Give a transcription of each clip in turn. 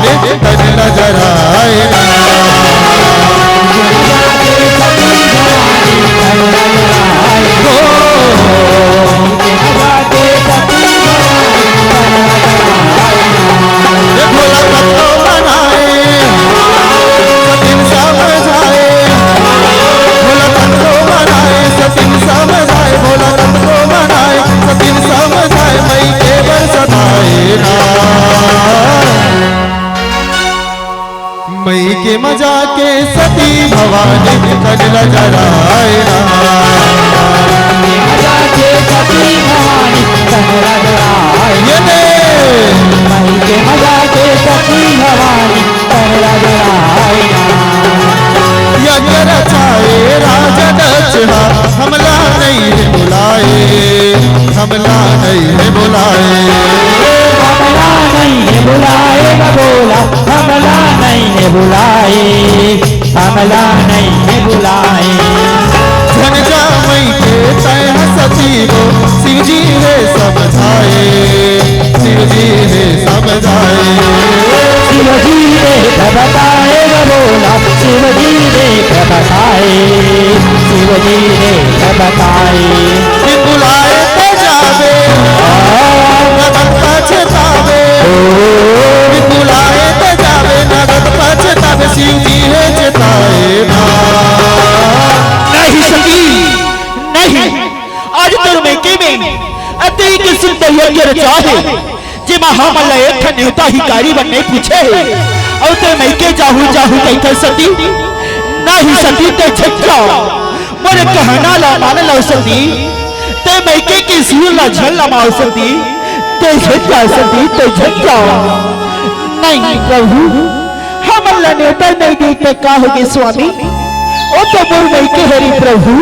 भवानी तन नजर आए भोला कतो बनाए सतीन समझाए, भोला कतो बनाए सतीन समझाए, भोला कतो बनाए सतीन समझाए, मई के बरसताए ना मई के मजा के सती भवानी तन नजर आए ना मजा के सती भवानी तन नजर आए मई के मजा के सती भवानी तन नजर आए यज्ञ रचाए राजा दक्षिणा हमला नहीं है बुलाए, हमला नहीं है बुलाए, हमला नहीं है बुलाए बोला हमला नहीं है बुलाए, हमला नहीं है बुलाए झंझा मई के तय सती को शिव जी है समझाए, शिव जी है समझाए, शिव जी देख बताए बोला शिव जी देख बताए, शिव जी देख बताए बुलाए तो जावे नगद पछतावे, बुलाए तो जावे नगद पछतावे, शिव जी है चेताए ना नहीं सकी नहीं आज तो मैं के में अति के सुंदर यज्ञ रचाहे जे महामल एक न्योता ही कारी बनने पूछे और ते मैं के जाहू जाहू कहकर सती नहीं सती ते छक्का मोरे कहना ला मान ला सती ते मैं के सिर ला झल ला मार सती ते छक्का सती ते छक्का नहीं प्रभु हमल न्योता नहीं देते का होगे स्वामी ओ तो बोल नहीं के हरि प्रभु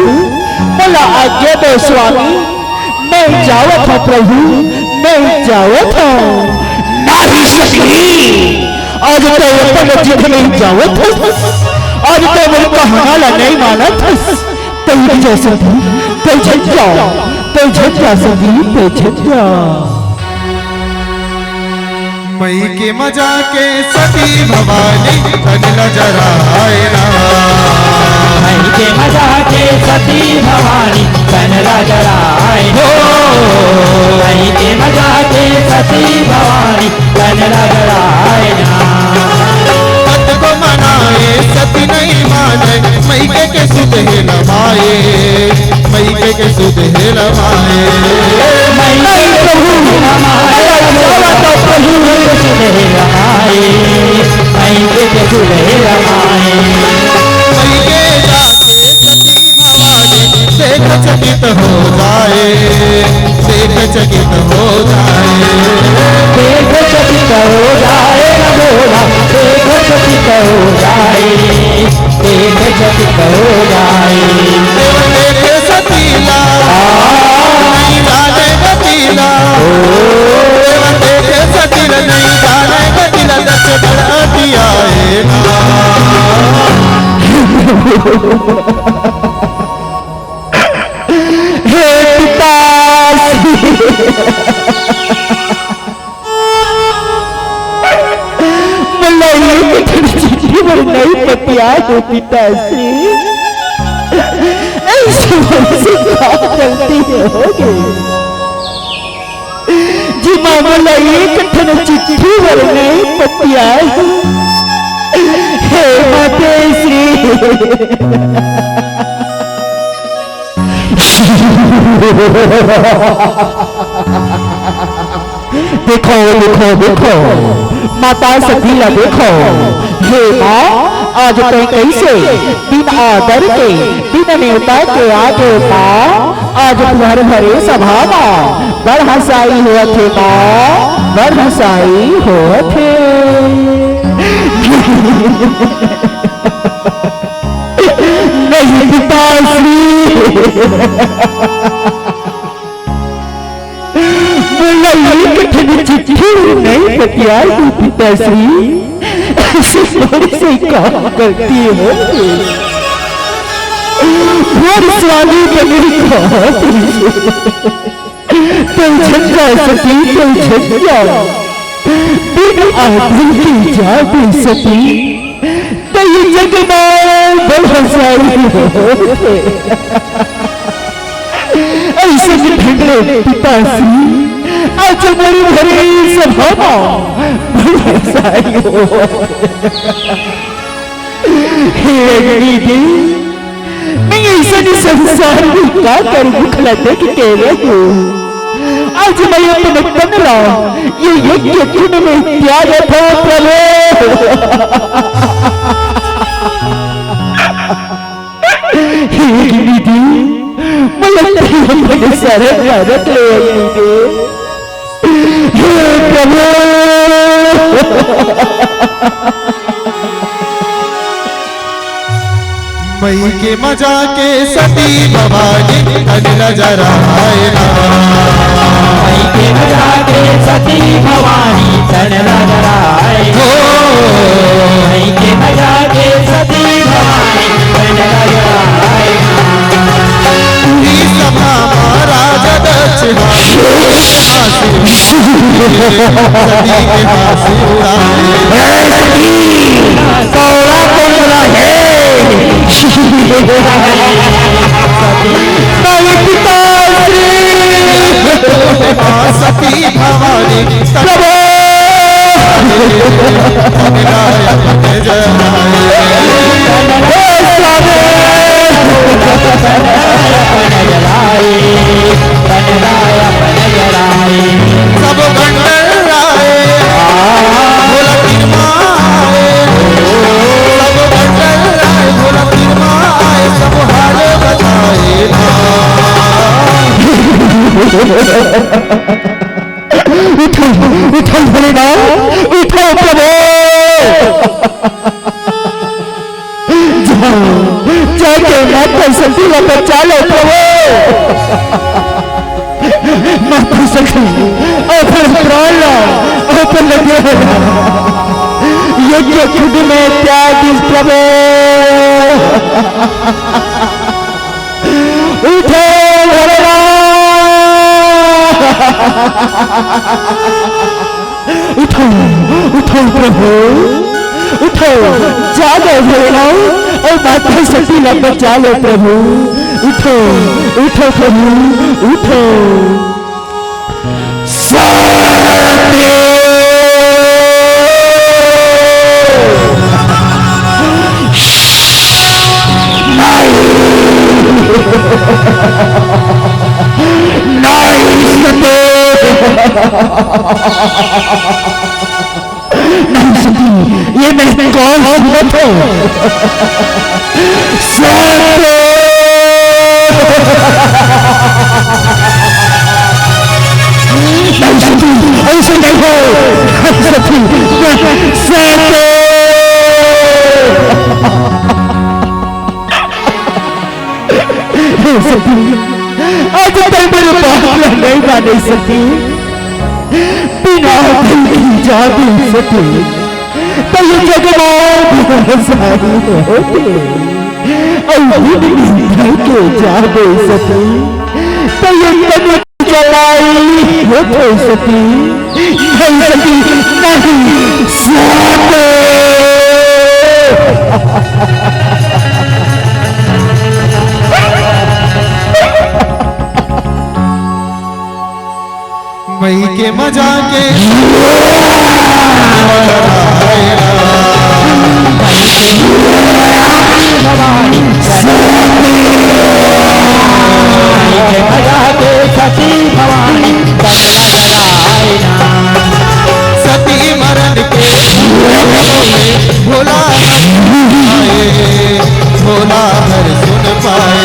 बोला आज्ञा दो स्वामी मैं जावत हूँ प्रभु मैं जावत हूँ नहीं सकी आज तो अपन जिद में जावत हूँ आज तो मेरे कहना ला नहीं मानत तो जैसे थी तो झंझा सदी तो झंझा मई के मजा के सती भवानी तन नजर आए ना मई के मजा के सती भवानी तन नजर आए हो मई के मजा के सती भवानी तन नजर आए ना पत को मनाए सती नहीं माने, मई के सुध है लमाए, मई के सुध है लमाए, मई प्रभु हमारे तो प्रभु सुध है लमाए, मई के सुध है लमाए मई के जाके सती भवानी देख चकित हो जाए, देख चकित हो जाए, देख चकित हो जाए बोला देख चकित हो जाए, देख चकित हो जाए देख सतीला नहीं जाने गतीला, देख सतीला नहीं जाने गतीला, दस बड़ा दिया है ना हे पिता नहीं पतिया हो पिताश्री ऐसे गलती होगी जी मामला ये कठिन चिट्ठी पर नहीं पतिया हे माते श्री देखो देखो देखो माता सतीला देखो हे माँ आज तो कैसे बिन आदर के बिन न्योता के आगे माँ आज घर भरे सभा माँ बड़ हंसाई हुआ थे माँ बड़ हंसाई हुआ थे नहीं पिताश्री चिट्ठी नहीं पतिया पिताश्री ऐसे काम करती हो स्वामी तुम झंझा सती तुम झंझा बिन आदि की जादू सती तई जग में बलसाई होते ऐसे ठंडे पिताश्री आज मेरी भरी सभा बलसाई हे दीदी मैं ऐसा संसार में क्या कर भूखला देख के रही आज मैं अपने कमरा ये यज्ञ कुंड में त्याग था प्रभु हे दीदी मैं अपने सारे भारत ले आई हे प्रभु मई के मजा के सती भवानी तन नजर आए ना मई के मजा के सती भवानी तन नजर आए हो मई के मजा के सती भवानी तन नजर आए सभा महाराज दक्ष सती के हाथ उड़ाए सती भवानी प्रभु सब गंडर आए भोला तिरमाए सब गंडर आए भोला तिरमाए सब हाल बताए उठो उठो भोलेनाथ उठो प्रभु जाके माता सती का बचा लो प्रभु माता सती और फिर प्राण लो और फिर लगे यज्ञ खुद में त्याग प्रभु उठो उठो उठो प्रभु उठो जागो भोलेनाथ और माता सती का बचा लो प्रभु उठो उठो प्रभु उठो नहीं सती ये मैं कौन हूँ नहीं सती ऐसे नहीं हो सती सती आज तक मेरे बात नहीं माने सती बिना दिल की जादू सती तो ये जगह सारी होते के जादू सती तो ये जगह चलाई होते सती नहीं सती नहीं साथे मई के मजा के सती भवानी सती मरण के भोला भोला हर सुन पाए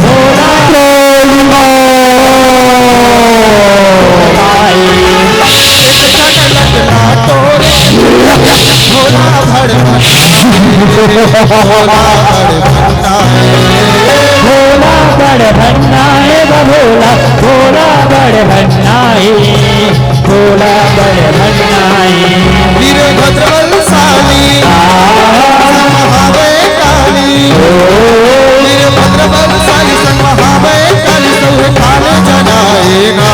भोला बड़ भन्ना है भोला भोला बड़ भन्ना है भोला बड़ भन्ना है वीरभद्र बलशाली महावे काली वीरभद्र बलशाली संग महावे काली सब काल जनाएगा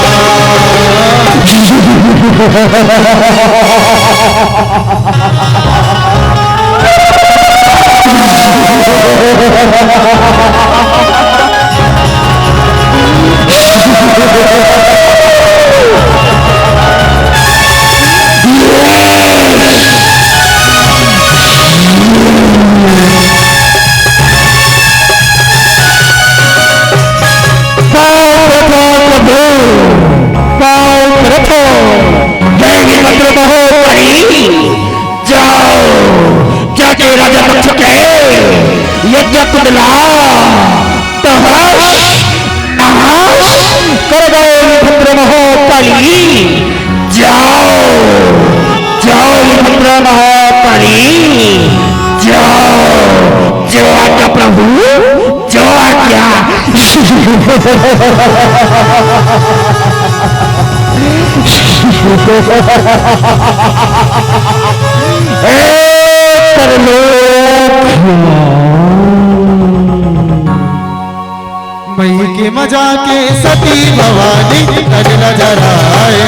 मई के मजाके सती भवानी कजला जराए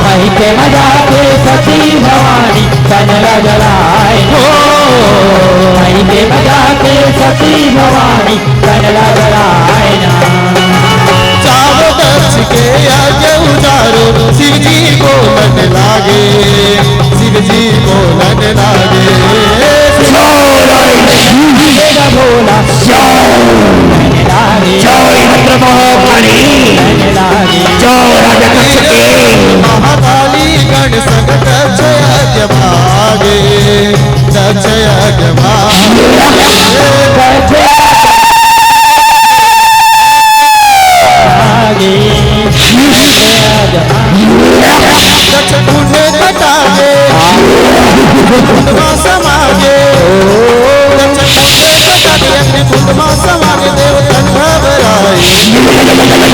मई के मजाके सती भवानी कजला जराए हो मई के मजाके सती भवानी कजला जराए चावो दक्ष के यज्ञ उजारो शिव जी को लन लागे शिव जी को लन लागे भोला महाकाली गण संग दक्ष यज्ञ भागे दक्ष यज्ञ भागे दक्ष ढूंढे कटागे कुंडमा समागे दक्ष ढूंढे कटागे अपने कुंडमा समागे देव तन घबराए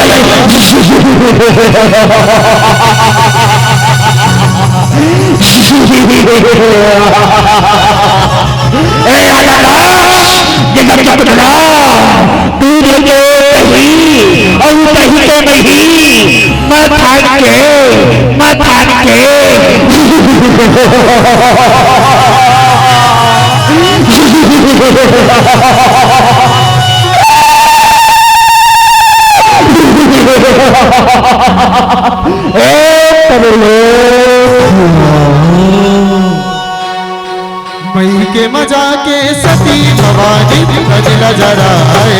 मई के मजाके सती भवानी कजला जराए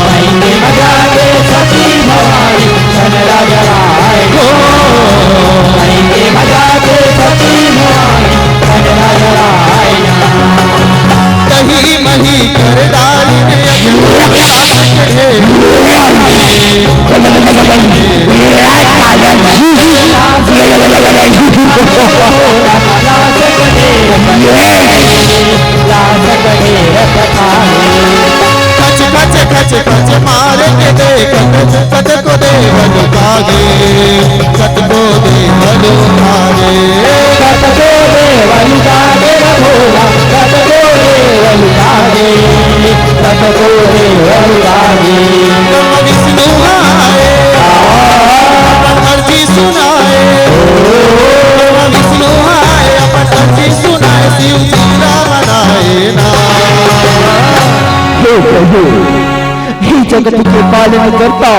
मई के मजाके सती भवानी कजला जराए हो मई के मजाके सती भवानी कजला जराए कहीं मही कर डाली ने खच खच खच खच मार के देख कत को दे बलु भागे कत को दे बलु भागे कत को दे बलु भागे भोला कत को दे बलु भागे कत को दे बलु भागे विष्णु आए अपन अर्जी सुनाए विष्णु आए अपन अर्जी सुनाए शिव जी बनाए ना प्रभु हे जगत के पालन करता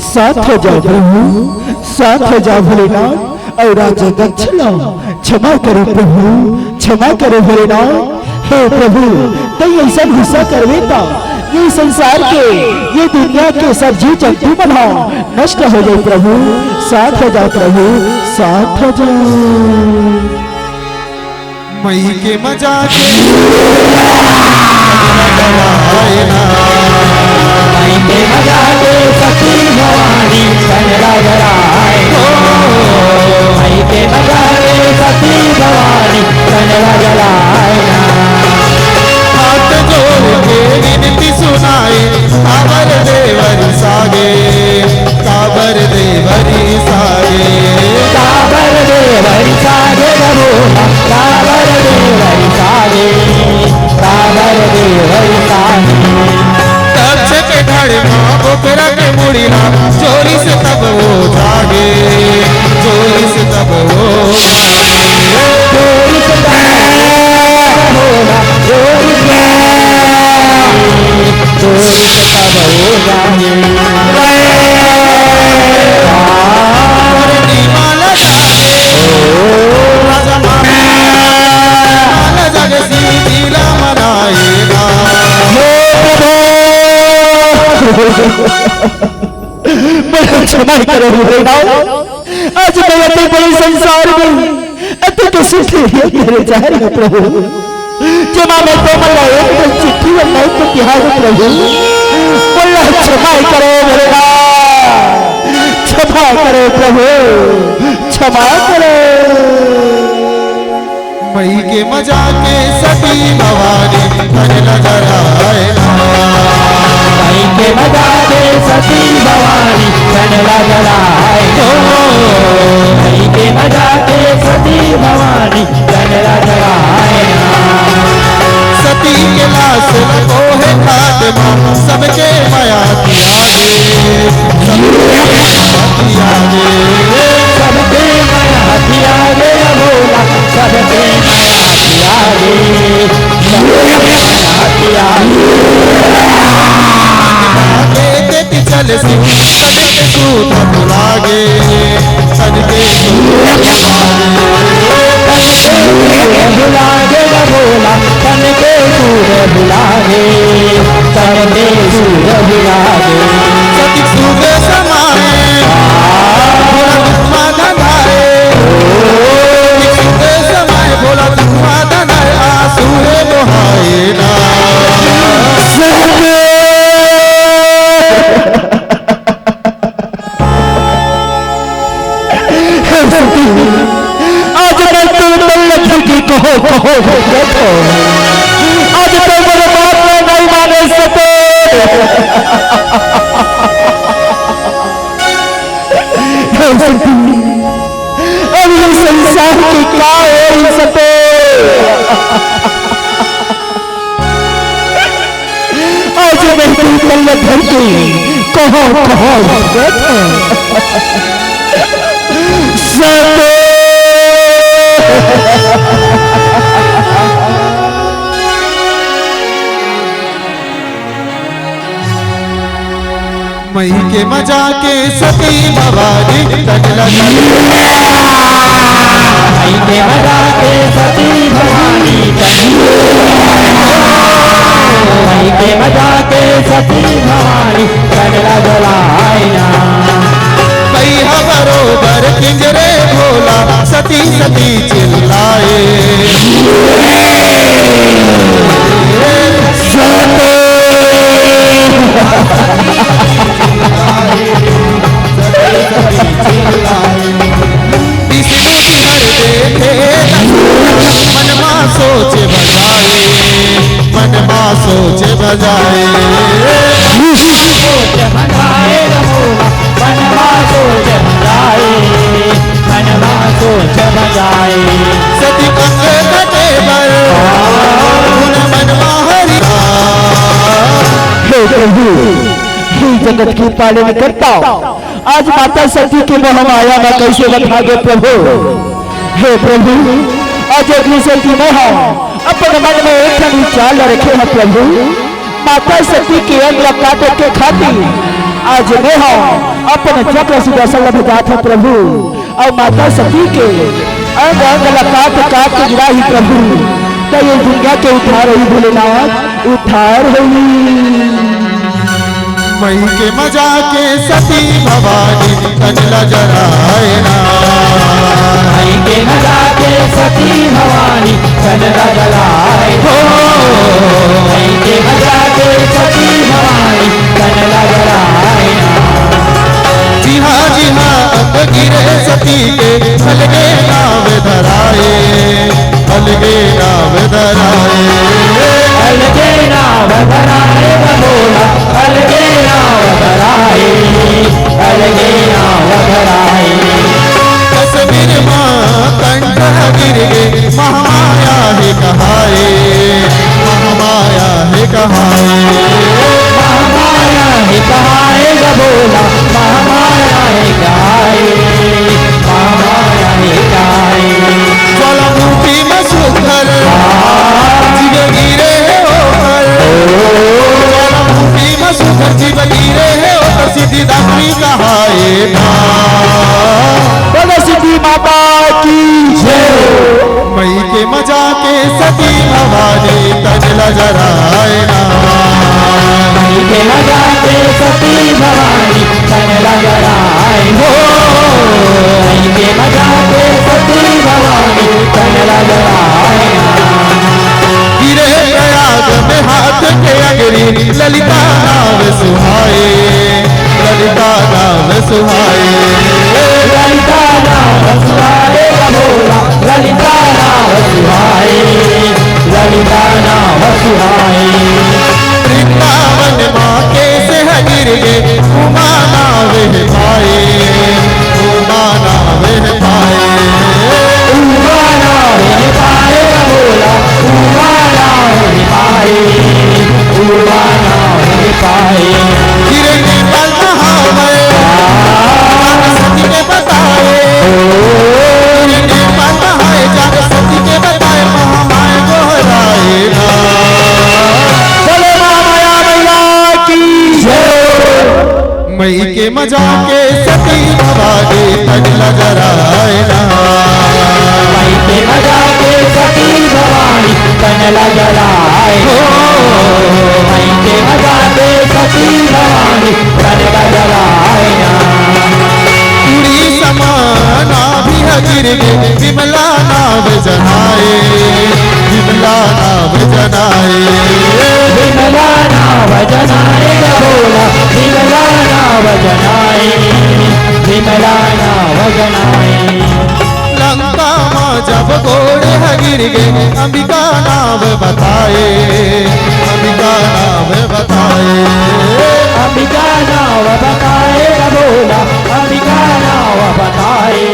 साथ हो जाओ प्रभु साथ हो जाओ भोलेनाथ और राजा दक्षिणा क्षमा करो प्रभु क्षमा करो भोलेनाथ हे प्रभु तो ये सब गुस्सा करवेता ये संसार के ये दुनिया के सब जी जंतु बनाओ नष्ट हो जाए प्रभु साथ हो जाओ प्रभु साथ हो जाओ मई के मजाके मई के मजाके सती भवानी कजला जराए हो मई के मजाके सती भवानी कजला जराए हाथ जोड़ के विनती सुनाए काबर देवरी सागे काबर देवरी सागे काबर देवरी सागे भोला काबर देवरी सागे काबर देवरी सागे दक्ष के ढाड़े माँ बोकरा के मुड़िया चोरी से तब वो जागे बड़ा क्षमा करो आज मैं तो बड़े संसार में अति को तेरे जा रही हूँ प्रभु जमा में तो मला एक चिट्ठी बनाई तो बिहार प्रभु बड़ा क्षमा करो क्षमा करो प्रभु क्षमा करो। मई के मजा के सती भवानी तन नजर आए मई के मजा के सती भवानी तन नजर आए मई के मजा के सती भवानी तन नजर आए सती के लाश लगो है खात्मा सबके माया दिया गे सबके माया दिया गे बोला सबके माया दिया गे चल सिंह सदके सूत बुलागे सदके बुलागे बोला तन के सूर बुलागे तन के सूर बुलागे सती सूबे समाए बोला दुखमा धनाए सूबे समाए बोला दुखमा धनाए आसूरे दोहाए ना आज मैं तुम लड़की कहो देखो आज तो मेरे बाप में नहीं माने सके अब ये संसार की क्या है सके आज मैं तुम लड़की कहो देखो मई के मजा के सती भवानी तन मई के मजा के सती भवानी मई के मजा के सती भवानी तन जलाया पैहा बरोबर किंजरे भोला सती सती चिल्लाए मनमा सोच बजाए मनमा सोच बजाए सती कंग कटे बर मनवा हरि जगत की पालन करता आज माता सती के मोह माया में कैसे बता दे प्रभु हे प्रभु आज अग्नि सती मोह अपने मन में एक विचार रखे हैं प्रभु माता सती के अंग काट के खातिर आज मोह अपने चक्र सुदर्शन जात है प्रभु और माता सती के अंग काट गिराही प्रभु तो ये दुनिया के उद्धार हुई भोलेनाथ उद्धार हुई। मई के मजा के सती भवानी तन जराए ना मई के मजा के सती भवानी तन जलाए हो मई के मजा के सती भवानी तन जलाए जी हाँ अंग गिरे सती के अलगे नाव धराए अलगे नाव धराए अलगे नाव धराए बोला अलगे नाव धराए अलगे नाव धराए कश्मीर माँ कंठ गिर गे महामाया है कहाए महामाया है कहाए महामाया है कहाए बोला महामाया है कहाए महामाया है कहाए ज्वालामुखी में सुखर जीव गिरे होकर ज्वालामुखी में सुखर जीव गिरे होकर सीधी दात्री कहाए ना सिद्धि माता की जय। मई के मजा के सती भवानी तन जराए ना सुहाए। ललिता नाम सुहाए भोला, ललिता नाम सुहाए, ललिता नाम सुहाए। वृंदावन माँ के से गिर गे उमा नावे पाए, उमा नावे पाए। उमा नाम पाए भोला, उमा नाम पाए, उमा नाम पाए। गिरे नेपाल महावय जान सती के बताए, गिरे नेपाल महाय जान सती के बताए, महामाय गोहराए ना। बोले महामाया मैया की जय। मई के मजा के सती भवानी तन लजराए ना। मई के मजा के सती भवानी तन लजराए हो, मई के मजा के सती भवानी तन लजराए ना। कुड़ी समाना भी गिर गे विमला नाव जनाए, विमला नाव जनाए। विमला नाव जनाए भोला, विमला नाव जनाए, विमला नाव जनाए। लंका माँ जब घोड़े गिर गे अंबिका नाव बताए, अंबिका नाव बताए। अंबिका नाव बताए भोला, अंबिका नाव बताए,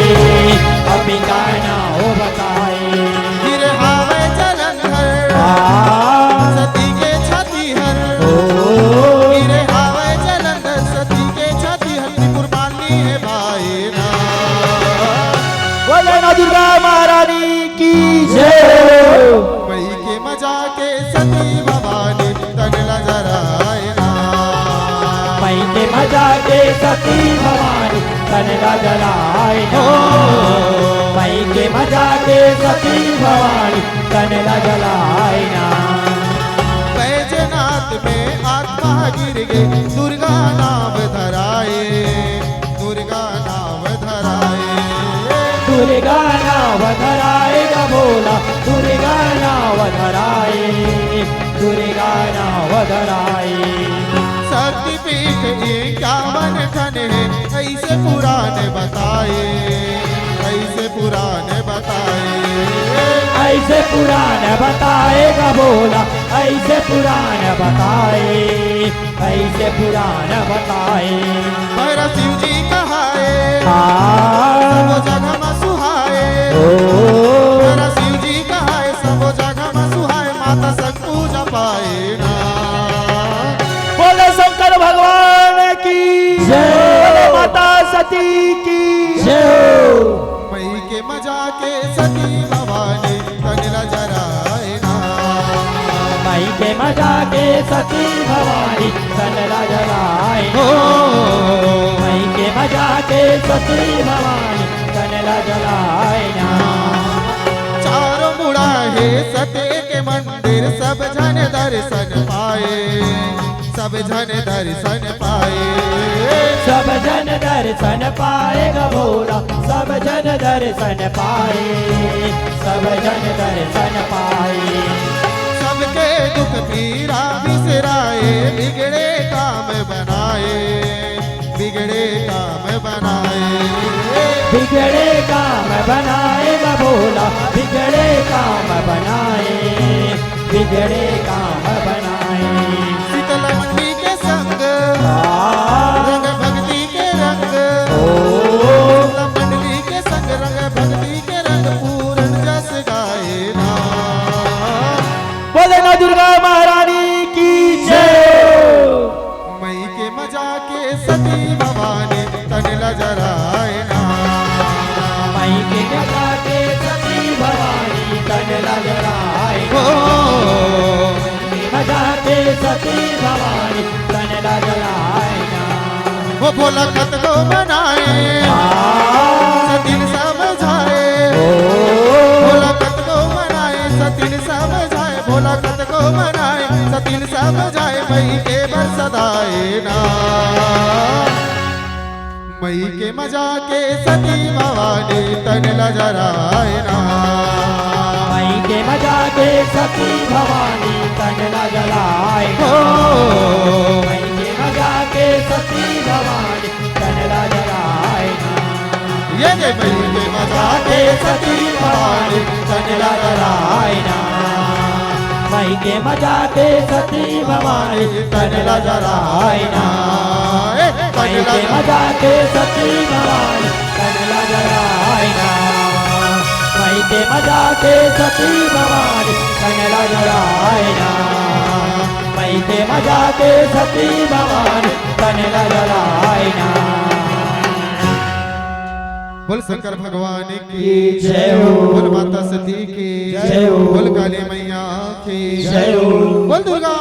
अंबिका नाव बताए। गिर आवे जलंधर सती के छाती हर, गिर आवे जलंधर सती के छाती हर। कुर्बानी है भाई ना। बोले ना दुर्गा महारानी की जय। मई के मजा के सती भवानी तन लजराए ना। मई के मजा के सती भवानी तन लजराए ना। मई के मजा के सती भवानी तन लजराए ना। बैजनाथ में आत्मा गिर गई दुर्गा नाम धराए, दुर्गा नाम धराए। दुर्गा नाव धराए भोला, दुर्गा नाव धराए, दुर्गा नाव धराए। शक्तिपीठ इक्यावन खन है ऐसे पुराने बताए, ऐसे पुराने बताए। ऐसे पुराण बताएगा भोला, ऐसे पुराण बताए, ऐसे पुराण बताए। मेरा शिव जी कहाए हाँ। सब जगह में सुहाए, मेरा शिव जी कहाए सब जगह में सुहाए। माता सब पूजा पाए ना। बोले शंकर भगवान की जय, बोले माता सती की जय। मई के मजा के सती भवानी तन लजराए ना। मई के मजा के सती भवानी तन लजराए हो मई के मजा के सती भवानी तन लजराए ना। चारों मुड़ा है सते के मंदिर सब जन दर्शन पाए, सब जन दर्शन पाए। सब जन दर्शन पाएगा भोला, सब जन दर्शन पाए, सब जन दर्शन पाए। सबके दुख पीरा बिसराए, बिगड़े काम बनाए, बिगड़े काम बनाए। बिगड़े काम बनाएगा भोला, बिगड़े काम बनाए, बिगड़े काम बनाए। शीतल मंडी के संग रंग भक्ति के रंग, शीतल मंडली के संग रंग भक्ति के रंग पूरन जस गाए ना। बोले ना दुर्गा महारानी की जय। मई के मजा के सती भवानी तन लजराए ना। मई के मजा के सती भवानी तन लजराए हो मजा के सती भवानी तन लजराए ना। वो भोला कत को बनाए सतीन समझाए, भोला कत को बनाए सतीन समझाए, भोला कत को बनाए सतीन समझाए। मई के बरसदाए ना। मई के मजा के सती भवानी तन लजराए ना। मई के मजा के सती भवानी तन लजराए हो मई के मजा के सती भवानी तन लजराए। मई के मजाके सती भवानी तनला जरायना मई के मजाके सती भवानी तनला जरायना मई के मजाके सती भवानी तनला जरायना मई के मजाके सती भवानी तनला जरायना मई के मजाके सती भवानी तनला जरायना। बोल शंकर भगवान की जय हो। बोल माता सती की जय हो। बोल काली मैया की जय हो। बोल दुर्गा